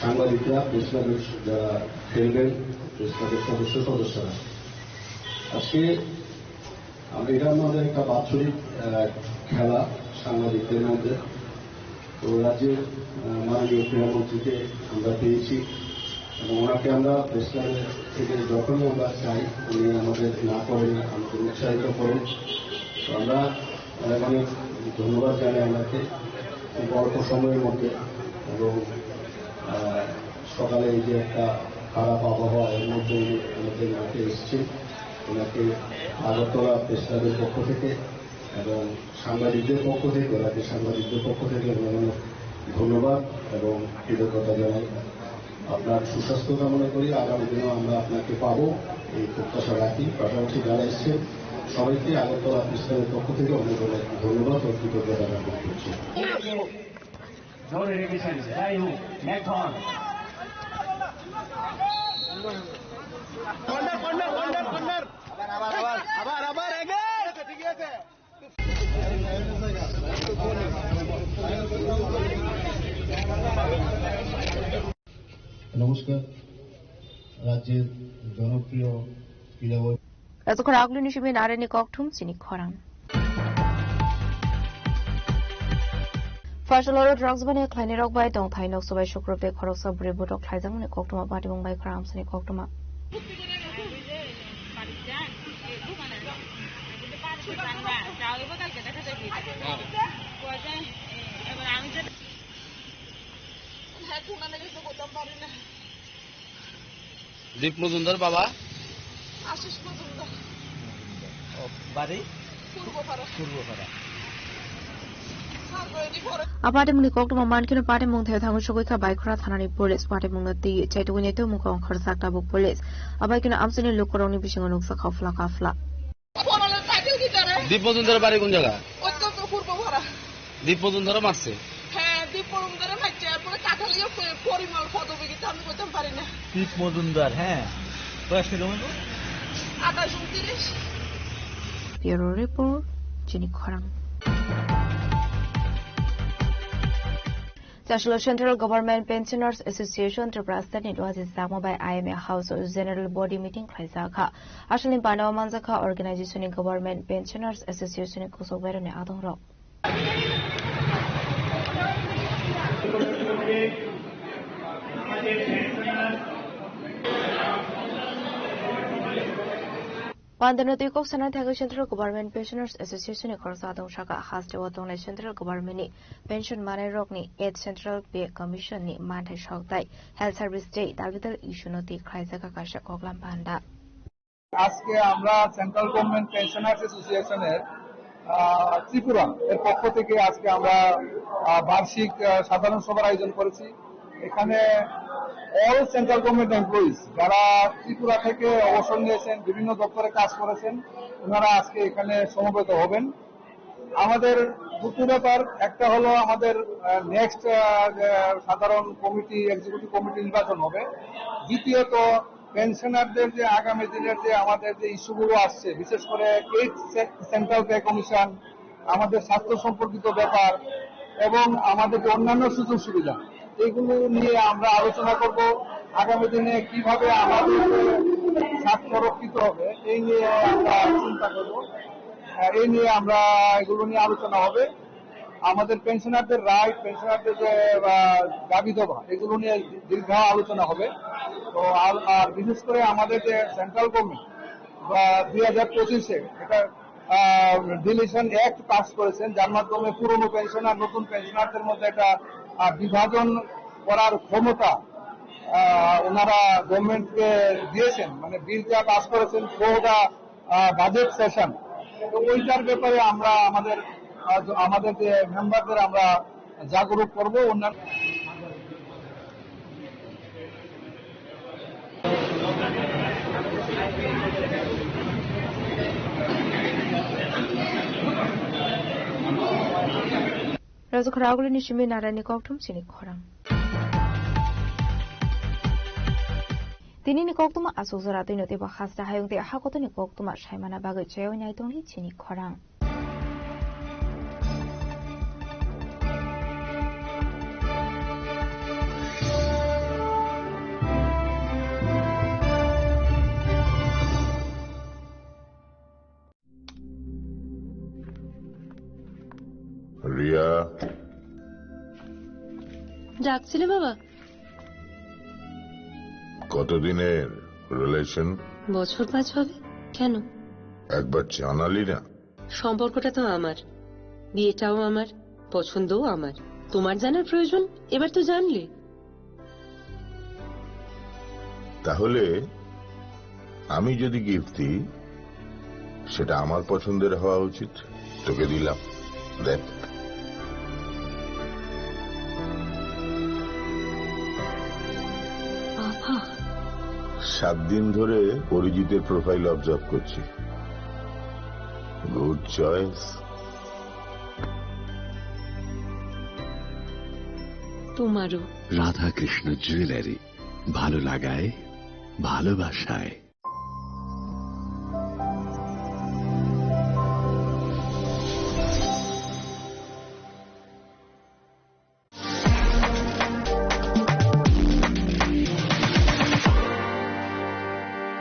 সাংবাদিকরা, প্রেস ক্লাবের যারা খেলবেন, প্রেস ক্লাবের সদস্যরা। আজকে এটা আমাদের একটা বাৎসরিক খেলা সাংবাদিকদের মধ্যে। তো রাজ্যের মাননীয় ক্রীড়ামন্ত্রীকে আমরা পেয়েছি এবং ওনাকে আমরা প্রেস ক্লাবের থেকে যখনই আমরা চাই উনি আমাদের না করেন, আমাদের উৎসাহিত করেন। তো আমরা অনেক ধন্যবাদ জানাই ওনাকে খুব অল্প সময়ের মধ্যে। এবং সকালে এই যে একটা খারাপ আবহাওয়া, এর মধ্যে উনি আমাদের মাঠে এসেছেন। ওনাকে আগরতলা প্রেস ক্লাবের পক্ষ থেকে এবং সাংবাদিকদের পক্ষ থেকে, রাজ্যের সাংবাদিকদের পক্ষ থেকে অনেক ধন্যবাদ এবং কৃতজ্ঞতা জানাই। আপনার সুস্বাস্থ্য কামনা করি, আগামী দিনেও আমরা আপনাকে পাবো এই প্রত্যাশা রাখি। পাশাপাশি যারা এসছেন সবাইকে আগরতলা প্রেস ক্লাবের পক্ষ থেকে অনেক অনেক ধন্যবাদ ও কৃতজ্ঞতা জ্ঞাপন করছি। নমস্কার। রাজ্যের জনপ্রিয় ক্রীড়াবিদ এতক্ষণ আগলো নিশিবে নারেনি ককঠুম চিনি খরাং ফার্স্টলর ড্রাগস বানে ক্লাইনে rock by Dong Thai knock সবাই শুক্রবে খরকসা বুড়ি বুটক খ্লাইজামনে ককটুমা বাটি বংবাই খরাম চিনি ককটুমা দীপ মজুমদার বাবা আশিস মজুমদার বাড়ি Purbapara Aparte muni koktuma mankino pate mung theo thangu chokoi ka baikora thanani police pate mung ti chaitu ne to mung kong khar sakta bu police abai kino amsini lokoroni bising lok sa khafla kafla দীপ মজুমদার বাড়ি কোন জায়গা? অত্যন্ত পূর্বপাড়া। দীপ মজুমদার মারছে? হ্যাঁ, দীপ মজুমদার মারছে। পরে কাঠালিও পরিমল পদবী আমি বলতে পারি না। দীপ মজুমদার, হ্যাঁ, বয়স কত? 28-29। Bureau report Jini Khorang. National Central Government Pensioners Association Tripura it was examined by IMA House General Body Meeting Klaisaka. Ashlin Panawa Manzaka Organization Government Pensioners Association Kosovero ne Adonro. Pandanati Kok Sanathaga Central Government Pensioners Association Korsadong Shaka has to Watong Central Government Pension Money Rockney 8th Central Pay Commission ni Mantai Shoktai Health Service Day Dalvital Ishunoti Kraisaka Kasha Koklam Panda. আজকে আমরা central government pensioners অ্যাসোসিয়েশনের ত্রিপুরা এর পক্ষ থেকে আজকে আমরা বার্ষিক সাধারণ সভার আয়োজন করেছি। এখানে অল সেন্ট্রাল গভর্নমেন্ট এমপ্লয়িজ যারা ত্রিপুরা থেকে অবসর নিয়েছেন, বিভিন্ন দপ্তরে কাজ করেছেন, ওনারা আজকে এখানে সমবেত হবেন। আমাদের দুটো ব্যাপার, একটা হলো আমাদের নেক্সট সাধারণ কমিটি, এক্সিকিউটিভ কমিটি নির্বাচন হবে। দ্বিতীয়ত পেনশনারদের যে আগামী দিনের যে আমাদের যে ইস্যুগুলো আসছে, বিশেষ করে 8th সেন্ট্রাল পে কমিশন, আমাদের স্বাস্থ্য সম্পর্কিত ব্যাপার এবং আমাদের যে অন্যান্য সুযোগ সুবিধা, এগুলো নিয়ে আমরা আলোচনা করব। আগামী দিনে কিভাবে আমাদের স্বার্থ রক্ষিত হবে এই নিয়ে আমরা চিন্তা করব। এই নিয়ে আমরা এগুলো নিয়ে আলোচনা হবে। আমাদের পেনশনারদের রাইট, পেনশনারদের যে দাবি দাবা, এগুলো নিয়ে দীর্ঘ আলোচনা হবে। তো আর বিশেষ করে আমাদের যে সেন্ট্রাল গভর্নমেন্ট 2025-এ এটা ডিলিশন অ্যাক্ট পাস করেছেন, যার মাধ্যমে পুরনো পেনশন আর নতুন পেনশনারদের মধ্যে একটা বিভাজন করার ক্ষমতা ওনারা গভর্নমেন্টকে দিয়েছেন। মানে বিলটা পাস করেছেন ফর দা বাজেট সেশন। তো ওইটার ব্যাপারে আমরা আমাদের যে মেম্বারদের আমরা জাগরুক করবো। অন্যান্য Razukharaugulini shimi narani koktum sini khorang. Tinini koktuma asuzara tino tiba khasta hayung te hakotoni koktuma shaimana bagai cheo nyaitongli sini khorang. Riya, ডাকছিলে বাবা? কতদিনের রিলেশন? বছর 5 হবে। কেন? একবার জানালি না? সম্পর্কটা তো আমার, বিয়েটাও আমার, পছন্দও আমার। তোমার জানার প্রয়োজন? এবার তো জানলে। তাহলে আমি যদি গিফট দিই সেটা আমার পছন্দের হওয়া উচিত। তোকে দিলাম, দেখ। 7 দিন ধরে অরিজিতের প্রোফাইল অবজার্ভ করছি। Good choice. তোমারও। রাধাকৃষ্ণ জুয়েলারি, ভালো লাগায় ভালোবাসায়।